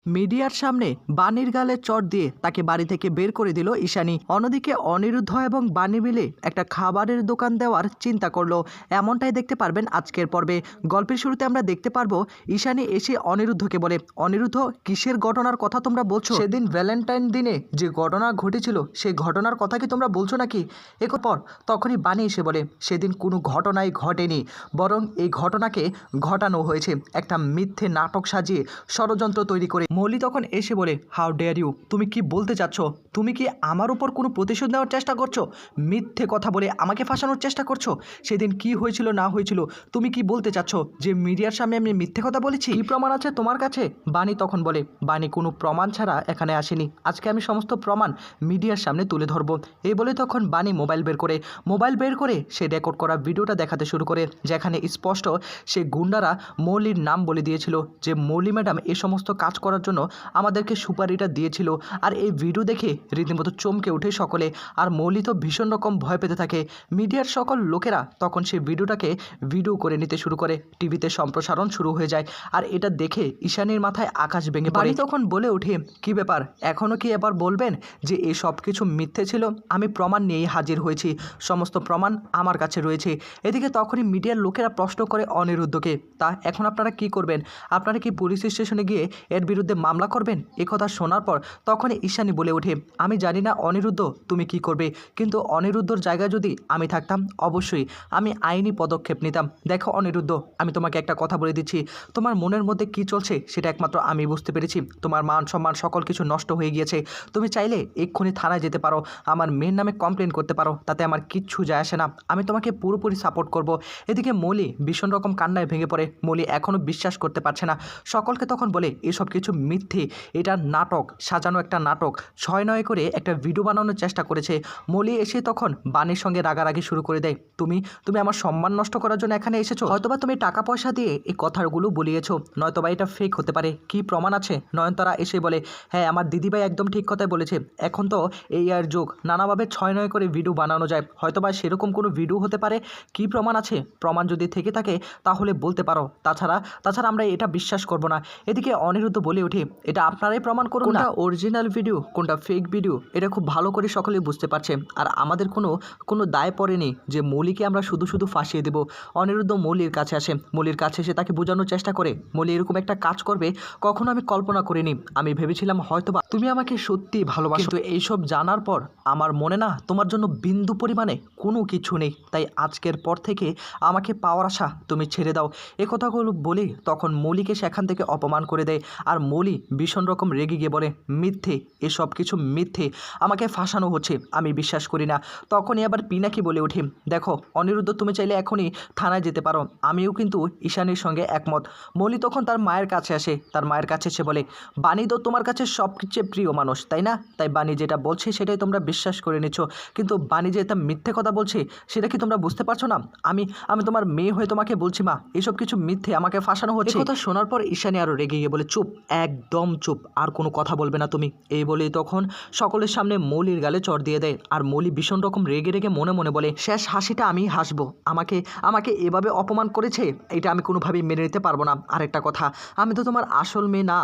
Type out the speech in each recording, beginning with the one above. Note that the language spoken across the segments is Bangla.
মিডিয়ার সামনে বাণীর গালে চট দিয়ে তাকে বাড়ি থেকে বের করে দিল ঈশানী। অন্যদিকে অনিরুদ্ধ এবং বাণী মিলে একটা খাবারের দোকান দেওয়ার চিন্তা করলো। এমনটাই দেখতে পারবেন আজকের পর্বে। গল্পের শুরুতে আমরা দেখতে পারবো ঈশানী এসে অনিরুদ্ধকে বলে, অনিরুদ্ধ কিসের ঘটনার কথা তোমরা বলছো? সেদিন ভ্যালেন্টাইন দিনে যে ঘটনা ঘটেছিল সেই ঘটনার কথা কি তোমরা বলছো নাকি? এরপর তখনই বাণী এসে বলে, সেদিন কোনো ঘটনাই ঘটেনি, বরং এই ঘটনাকে ঘটানো হয়েছে একটা মিথ্যে নাটক সাজিয়ে, ষড়যন্ত্র তৈরি করে। মৌলি তখন এসে বলে, হাউ ডেয়ার ইউ, তুমি কি বলতে চাচ্ছ? তুমি কি আমার উপর কোনো প্রতিশোধ নেওয়ার চেষ্টা করছো? মিথ্যে কথা বলে আমাকে ফাঁসানোর চেষ্টা করছো? সেদিন কি হয়েছিল না হয়েছিল তুমি কি বলতে চাচ্ছ? যে মিডিয়ার সামনে আমি মিথ্যে কথা বলেছি? কি প্রমাণ আছে তোমার কাছে? বাণী তখন বলে, বাণী কোনো প্রমাণ ছাড়া এখানে আসেনি, আজকে আমি সমস্ত প্রমাণ মিডিয়ার সামনে তুলে ধরবো। এই বলে তখন বাণী মোবাইল বের করে সে রেকর্ড করা ভিডিওটা দেখাতে শুরু করে, যেখানে স্পষ্ট সে গুন্ডারা মৌলির নাম বলে দিয়েছিল যে মৌলি ম্যাডাম এ সমস্ত কাজ করার জন্য আমাদেরকে সুপারিটা দিয়েছিল। আর এই ভিডিও দেখে রীতিমতো চমকে ওঠে সকলে, আর মৌলি তো ভীষণ রকম ভয় পেতে থাকে। মিডিয়ার সকল লোকেরা তখন সেই ভিডিওটাকে ভিডিও করে নিতে শুরু করে, টিভিতে সম্প্রসারণ শুরু হয়ে যায়। আর এটা দেখে ঈশানীর মাথায় আকাশ ভেঙে পড়ে। তখন বলে ওঠে, কি ব্যাপার, এখনও কি এবার বলবেন যে এই সব কিছু মিথ্যে ছিল? আমি প্রমাণ নিয়েই হাজির হয়েছি, সমস্ত প্রমাণ আমার কাছে রয়েছে। এদিকে তখনই মিডিয়ার লোকেরা প্রশ্ন করে অনিরুদ্ধকে, তা এখন আপনারা কি করবেন? আপনারা কি পুলিশ স্টেশনে গিয়ে এর বিরুদ্ধে মামলা করবেন? কথা শোনার পর তখনই ঈশানী বলে ওঠে, আমি জানি না অনিরুদ্ধ তুমি কি করবে, কিন্তু অনিরুদ্ধর জায়গায় যদি আমি থাকতাম অবশ্যই আমি আইনি পদক্ষেপ নিতাম। দেখো অনিরুদ্ধ, আমি তোমাকে একটা কথা বলে দিচ্ছি, তোমার মনের মধ্যে কি চলছে সেটা একমাত্র আমি বুঝতে পেরেছি। তোমার মান সম্মান সকল কিছু নষ্ট হয়ে গিয়েছে। তুমি চাইলে এক্ষুনি থানায় যেতে পারো, আমার মেয়ের নামে কমপ্লেন করতে পারো, তাতে আমার কিচ্ছু যায় আসে না, আমি তোমাকে পুরোপুরি সাপোর্ট করব। এদিকে মৌলি ভীষণ রকম কান্নায় ভেঙে পড়ে। মৌলি এখনও বিশ্বাস করতে পারছে না। সকলকে তখন বলে, এসব কিছু মিথ্যে, এটা নাটক, সাজানো একটা নাটক, ছয় করে একটা ভিডিও বানানোর চেষ্টা করেছে। মৌলি এসে তখন বাণীর সঙ্গে রাগারাগি শুরু করে দেয়, তুমি আমার সম্মান নষ্ট করার জন্য এখানে এসেছো? হয়তোবা তুমি টাকা পয়সা দিয়ে এই কথাগুলো বলিয়েছো, নয়তোবা এটা ফেক হতে পারে। কি প্রমাণ আছে? নয়নতারা এসে বলে, হ্যাঁ আমার দিদিভাই একদম ঠিক কথাই বলেছে, এখন তো এই আর যুগ, নানাভাবে ছয় করে ভিডিও বানানো যায়, হয়তোবা সেরকম কোনো ভিডিও হতে পারে। কি প্রমাণ আছে? প্রমাণ যদি থেকে থাকে তাহলে বলতে পারো, তাছাড়া আমরা এটা বিশ্বাস করব না। এদিকে অনিরুদ্ধ বলে ওঠে, এটা আপনারাই প্রমাণ করুন না, কোনটা অরিজিনাল ভিডিও কোনটা ফেক ভিডিও এটা খুব ভালো করে সকলেই বুঝতে পারছে। আর আমাদের কোনো দায় পড়েনি যে মৌলিকে আমরা শুধু ফাঁসিয়ে দেব। অনিরুদ্ধ মৌলির কাছে আসে, মৌলির কাছে এসে তাকে বোঝানোর চেষ্টা করে, মৌলি এরকম একটা কাজ করবে কখনো আমি কল্পনা করিনি। আমি ভেবেছিলাম হয়তোবা তুমি আমাকে সত্যি ভালোবাসো, কিন্তু এইসব জানার পর আমার মনে না তোমার জন্য বিন্দু পরিমাণে কোনো কিছু নেই। তাই আজকের পর থেকে আমাকে পাওয়ার আশা তুমি ছেড়ে দাও। এ কথাগুলো বলে তখন মৌলিকে সেখান থেকে অপমান করে দেয়। আর মৌলি ভীষণ রকম রেগে গিয়ে বলে, মিথ্যে, এসব কিছু মিথ্যে, আমাকে ফাঁসানো হচ্ছে, আমি বিশ্বাস করি না। তখনই আবার পিনাকি বলে ওঠে, দেখো অনিরুদ্ধ তুমি চাইলে এখনই থানায় যেতে পারো, আমিও কিন্তু ঈশানীর সঙ্গে একমত। মৌলি তখন তার মায়ের কাছে আসে, তার মায়ের কাছে সে বলে, বাণী তো তোমার কাছে সবচেয়ে প্রিয় মানুষ তাই না? তাই বাণী যেটা বলছে সেটাই তোমরা বিশ্বাস করে নিচ্ছ, কিন্তু বাণী যে এটা মিথ্যে কথা বলছে সেটা কি তোমরা বুঝতে পারছো না? আমি তোমার মেয়ে হয়ে তোমাকে বলছি মা, এসব কিছু মিথ্যে, আমাকে ফাঁসানো হচ্ছে। কথা শোনার পর ঈশানী আরও রেগে গিয়ে বলে, চুপ, একদম চুপ, আর কোনো কথা বলবে না তুমি। এই বলে তখন সকলের সামনে মৌলির গালে চড় দিয়ে দেয়। আর মৌলি ভীষণ রকম রেগে মনে মনে বলে, শেষ হাসিটা আমি হাসবো, আমাকে এভাবে অপমান করেছে, এটা আমি কোনোভাবেই মেনে নিতে পারবো না। আরেকটা কথা, আমি তো তোমার আসল মেয়ে না,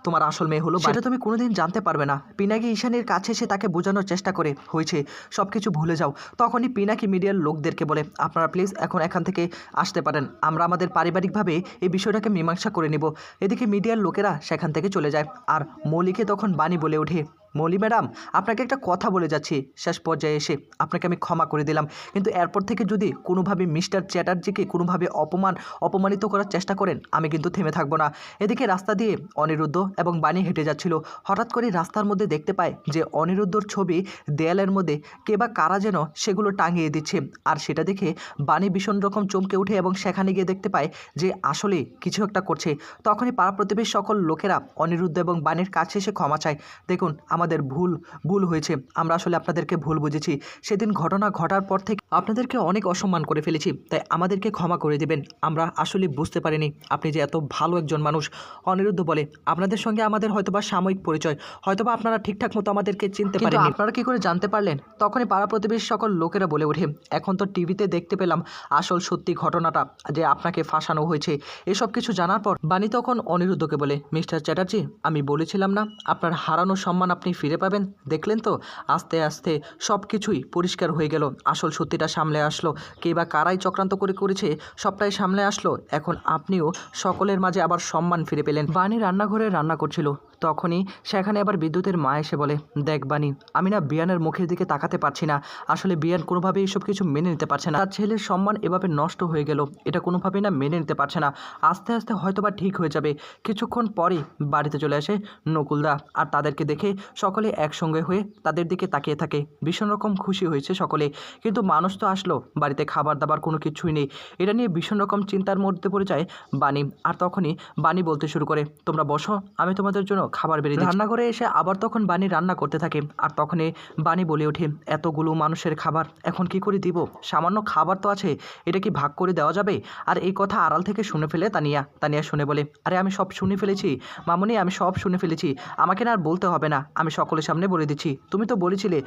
তোমার আসল মেয়ে হলো, সেটা তুমি কোনোদিন জানতে পারবে না। পিনাকি ঈশানীর কাছে এসে তাকে বোঝানোর চেষ্টা করে, হয়েছে, সব কিছু ভুলে যাও। তখনই পিনাকি মিডিয়ার লোকদেরকে বলে, আপনারা প্লিজ এখন এখান থেকে আসতে পারেন, আমরা আমাদের পারিবারিকভাবে এই বিষয়টাকে মীমাংসা করে নেব। এদিকে মিডিয়ার লোকেরা সেখান থেকে চলে যায়। আর মৌলিকে তখন বাণী বলে ওঠে, মৌলি ম্যাডাম, আপনাকে একটা কথা বলে যাচ্ছি, শেষ পর্যায়ে এসে আপনাকে আমি ক্ষমা করে দিলাম, কিন্তু এরপর থেকে যদি কোনোভাবে মিস্টার চ্যাটার্জিকে কোনোভাবে অপমানিত করার চেষ্টা করেন, আমি কিন্তু থেমে থাকবো না। এদিকে রাস্তা দিয়ে অনিরুদ্ধ এবং বাণী হেঁটে যাচ্ছিল। হঠাৎ করে রাস্তার মধ্যে দেখতে পায় যে অনিরুদ্ধর ছবি দেয়ালের মধ্যে কে বা কারা যেন সেগুলো টাঙিয়ে দিচ্ছে। আর সেটা দেখে বাণী ভীষণ রকম চমকে ওঠে এবং সেখানে গিয়ে দেখতে পায় যে আসলে কিছু একটা করছে। তখনই পাড়া প্রতিবেশী সকল লোকেরা অনিরুদ্ধ এবং বাণীর কাছে এসে ক্ষমা চায়, দেখুন আমাদের ভুল হয়েছে, আমরা আসলে আপনাদেরকে ভুল বুঝেছি। সেদিন ঘটনা ঘটার পর থেকে আপনাদেরকে অনেক অসম্মান করে ফেলেছি, তাই আমাদেরকে ক্ষমা করে দেবেন। আমরা আসলে বুঝতে পারিনি আপনি যে এত ভালো একজন মানুষ। অনিরুদ্ধ বলে, আপনাদের সঙ্গে আমাদের হয়তোবা সাময়িক পরিচয়, হয়তোবা আপনারা ঠিকঠাক মতো আমাদেরকে চিনতে পারেননি, আপনারা কি করে জানতে পারলেন? তখনই পাড়া প্রতিবেশী সকল লোকেরা বলে ওঠে, এখন তো টিভিতে দেখতে পেলাম আসল সত্যি ঘটনাটা, যে আপনাকে ফাঁসানো হয়েছে। এসব কিছু জানার পর বাণী তখন অনিরুদ্ধকে বলে, মিস্টার চ্যাটার্জি, আমি বলেছিলাম না আপনার হারানো সম্মান আপনি ফিরে পাবেন? দেখলেন তো, আস্তে আস্তে সব কিছুই পরিষ্কার হয়ে গেল, আসল সত্যিটা সামনে আসলো, কে বা কারাই চক্রান্ত করেছে সবটাই সামনে আসলো। এখন আপনিও সকলের মাঝে আবার সম্মান ফিরে পেলেন। বাণী রান্নাঘরে রান্না করছিল, তখনই সেখানে আবার বিদ্যুতের মা এসে বলে, দেখ বাণী, আমি না বিয়ানের মুখের দিকে তাকাতে পারছি না। আসলে বিয়ান কোনোভাবেই এসব কিছু মেনে নিতে পারছে না, তার ছেলের সম্মান এভাবে নষ্ট হয়ে গেল, এটা কোনোভাবেই না মেনে নিতে পারছে না। আস্তে আস্তে হয়তোবা ঠিক হয়ে যাবে। কিছুক্ষণ পরেই বাড়িতে চলে আসে নকুলদা, আর তাদেরকে দেখে সকলে একসঙ্গে হয়ে তাদের দিকে তাকিয়ে থাকে। ভীষণ রকম খুশি হয়েছে সকলে, কিন্তু মানুষ তো আসলো, বাড়িতে খাবার দাবার কোনো কিছুই নেই। এটা নিয়ে ভীষণ রকম চিন্তার মধ্যে পড়ে যায় বাণী। আর তখনই বাণী বলতে শুরু করে, তোমরা বসো, আমি তোমাদের জন্য খাবার বেরিয়ে দিচ্ছি। রান্নাঘরে এসে আবার তখন বাণী রান্না করতে থাকে, আর তখনই বাণী বলে ওঠে, এতগুলো মানুষের খাবার এখন কি করে দিব? সামান্য খাবার তো আছে, এটা কি ভাগ করে দেওয়া যাবে? আর এই কথা আড়াল থেকে শুনে ফেলে তানিয়া শুনে বলে, আরে আমি সব শুনে ফেলেছি মামুনি, আমি সব শুনে ফেলেছি, আমাকে না আর বলতে হবে না, আমি সকলের সামনে বলে দিচ্ছি। তুমি তো বলেছিলে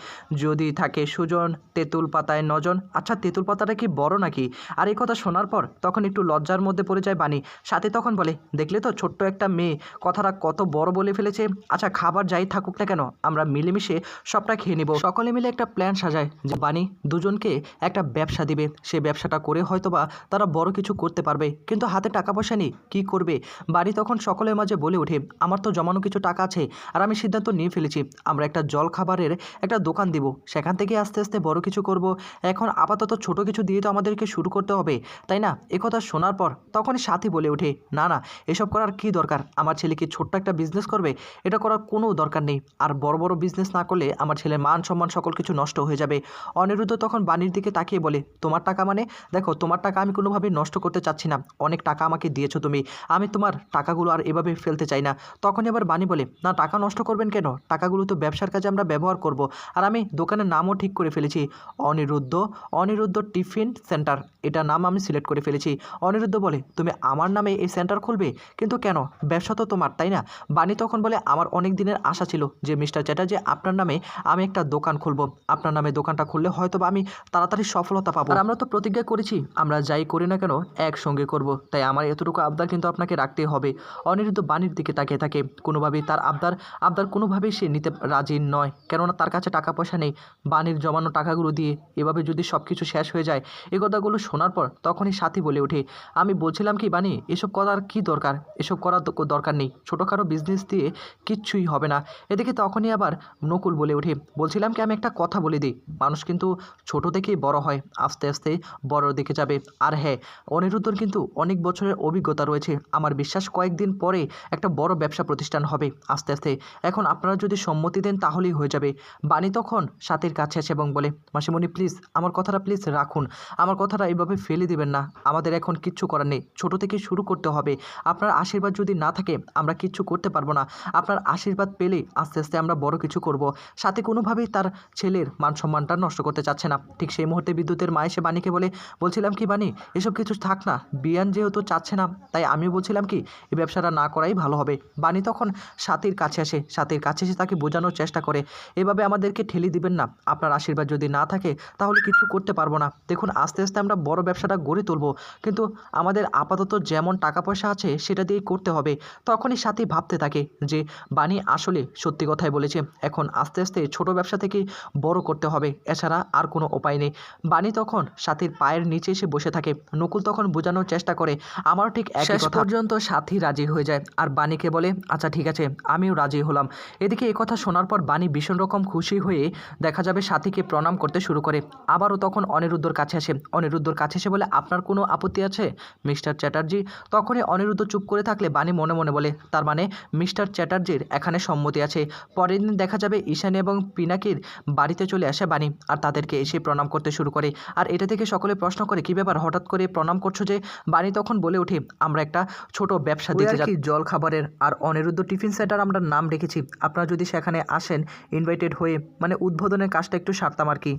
যদি থাকে সুজন, তেঁতুল পাতায় নজন। আচ্ছা, তেঁতুল পাতাটা কি বড় নাকি? আর এই কথা শোনার পর তখন একটু লজ্জার মধ্যে পড়ে যায় বাণী। সাথে তখন বলে, দেখলে তো ছোট্ট একটা মেয়ে কথাটা কত বড় বলে ফেলেছে। আচ্ছা, খাবার যাই থাকুক না কেন, আমরা মিলেমিশে সবটা খেয়ে নিব। সকলে মিলে একটা প্ল্যান সাজায় যে বাণী দুজনকে একটা ব্যবসা দিবে, সে ব্যবসাটা করে হয়তোবা তারা বড় কিছু করতে পারবে, কিন্তু হাতে টাকা পয়সা নেই, কী করবে? বাণী তখন সকলের মাঝে বলে ওঠে, আমার তো জমানো কিছু টাকা আছে, আর আমি সিদ্ধান্ত নিয়ে ফেলেছি আমরা একটা জল খাবারের একটা দোকান দিব, সেখান থেকে আস্তে আস্তে বড় কিছু করব। এখন আপাতত ছোট কিছু দিয়ে তো আমাদেরকে শুরু করতে হবে, তাই না? একথা শোনার পর তখনই সাথী বলে ওঠে, না না, এসব করার কি দরকার? আমার ছেলে কি ছোট্ট একটা বিজনেস করবে? এটা করার কোনো দরকার নেই। আর বড় বড় বিজনেস না করলে আমার ছেলের মান সম্মান সকল কিছু নষ্ট হয়ে যাবে। অনিরুদ্ধ তখন বাণীর দিকে তাকিয়ে বলে, তোমার টাকা মানে? দেখো, তোমার টাকা আমি কোনোভাবেই নষ্ট করতে চাচ্ছি না, অনেক টাকা আমাকে দিয়েছো তুমি, আমি তোমার টাকাগুলো আর এভাবে ফেলতে চাই না। তখনই আবার বাণী বলে, না, টাকা নষ্ট করবেন কেন? টাকাগুলো তো ব্যবসার কাজে আমরা ব্যবহার করব, আর আমি দোকানের নামও ঠিক করে ফেলেছি, অনিরুদ্ধ টিফিন সেন্টার, এটা নাম আমি সিলেক্ট করে ফেলেছি। অনিরুদ্ধ বলে, তুমি আমার নামে এই সেন্টার খুলবে? কিন্তু কেন? ব্যবসা তো তোমার, তাই না? বাণী তখন বলে, আমার অনেক দিনের আশা ছিল যে মিস্টার চ্যাটার্জি আপনার নামে আমি একটা দোকান খুলবো, আপনার নামে দোকানটা খুললে হয়তো বা আমি তাড়াতাড়ি সফলতা পাবো। আর আমরা তো প্রতিজ্ঞা করেছি আমরা যাই করি না কেন একসঙ্গে করব, তাই আমার এতটুকু আবদার কিন্তু আপনাকে রাখতেই হবে। অনিরুদ্ধ বাণীর দিকে তাকিয়ে থাকে, কোনোভাবেই তার আবদার কোনোভাবেই সে নিতে রাজি নয়, কেননা তার কাছে টাকা পয়সা নেই। বাণীর জমানো টাকাগুলো দিয়ে এভাবে যদি সব কিছু শেষ হয়ে যায়। এই কথাগুলো শোনার পর তখনই সাথী বলে ওঠে, আমি বলছিলাম কি বাণী, এসব করার কি দরকার? এসব করার দরকার নেই, ছোটোখাটো বিজনেস দিয়ে কিচ্ছুই হবে না। এদিকে তখনই আবার নকুল বলে ওঠে, বলছিলাম কি, আমি একটা কথা বলে দিই, মানুষ কিন্তু ছোট থেকেই বড় হয়, আস্তে আস্তে বড় দিকে যাবে। আর হ্যাঁ, অনিরুদ্ধর কিন্তু অনেক বছরের অভিজ্ঞতা রয়েছে, আমার বিশ্বাস কয়েকদিন পরে একটা বড় ব্যবসা প্রতিষ্ঠান হবে আস্তে আস্তে। এখন আপনারা যদি সম্মতি দেন তাহলেই হয়ে যাবে। বাণী তখন সাথীর কাছে আসে এবং বলে, মাসিমণি প্লিজ আমার কথাটা প্লিজ রাখুন, আমার কথাটা এইভাবে ফেলে দিবেন না, আমাদের এখন কিচ্ছু করার নেই, ছোটো থেকে শুরু করতে হবে। আপনার আশীর্বাদ যদি না থাকে আমরা কিচ্ছু করতে পারবো না, আপনার আশীর্বাদ পেলে আস্তে আস্তে আমরা বড় কিছু করব। সাথে কোনোভাবেই তার ছেলের মান সম্মানটা নষ্ট করতে চাচ্ছে না। ঠিক সেই মুহূর্তে বিদ্যুতের মা এসে বাণীকে বলে, বলছিলাম কি বাণী, এসব কিছু থাক না, বিয়ান যেহেতু চাচ্ছে না, তাই আমিও বলছিলাম কি এই ব্যবসাটা না করাই ভালো হবে। বাণী তখন সাথীর কাছে এসে তাকে বোঝানোর চেষ্টা করে, এভাবে আমাদেরকে ঠেলে দিবেন না, আপনার আশীর্বাদ যদি না থাকে তাহলে কিছু করতে পারবো না। দেখুন, আস্তে আস্তে আমরা বড় ব্যবসাটা গড়ে তুলব, কিন্তু আমাদের আপাতত যেমন টাকা পয়সা আছে সেটা দিয়েই করতে হবে। তখনই সাথী ভাবতে থাকে যে বাণী আসলে সত্যি কথাই বলেছে, এখন আস্তে আস্তে ছোট ব্যবসা থেকে বড় করতে হবে, এছাড়া আর কোনো উপায় নেই। বাণী তখন সাথীর পায়ের নিচে এসে বসে থাকে। নকুল তখন বোঝানোর চেষ্টা করে, আমারও ঠিক একই কথা। পর্যন্ত সাথী রাজি হয়ে যায় আর বাণীকে বলে, আচ্ছা ঠিক আছে, আমিও রাজি হলাম। এদিকে এই কথা শোনার পর বাণী ভীষণ রকম খুশি হয়ে দেখা যাবে সাথীকে প্রণাম করতে শুরু করে। আবারও তখন অনিরুদ্ধর কাছে এসে বলে, আপনার কোনো আপত্তি আছে মিস্টার চ্যাটার্জি? তখনই অনিরুদ্ধ চুপ করে থাকলে বাণী মনে মনে বলে, তার মানে মিস্টার চ্যাটার্জির এখানে সম্মতি আছে। পরের দিন দেখা যাবে ঈশানী এবং পিনাকির বাড়িতে চলে আসে বাণী, আর তাদেরকে এসে প্রণাম করতে শুরু করে। আর এটা থেকে সকলে প্রশ্ন করে, কী ব্যাপার, হঠাৎ করে প্রণাম করছো যে? বাণী তখন বলে ওঠে, আমরা একটা ছোট ব্যবসা দিতে যাচ্ছি জল খাবারের, আর অনিরুদ্ধ টিফিন সেন্টার আমরা নাম রেখেছি, আপনারা যদি যদি সেখানে আসেন ইনভাইটেড হয়ে, মানে উদ্বোধনের কাজটা একটু সারতাম আর কি।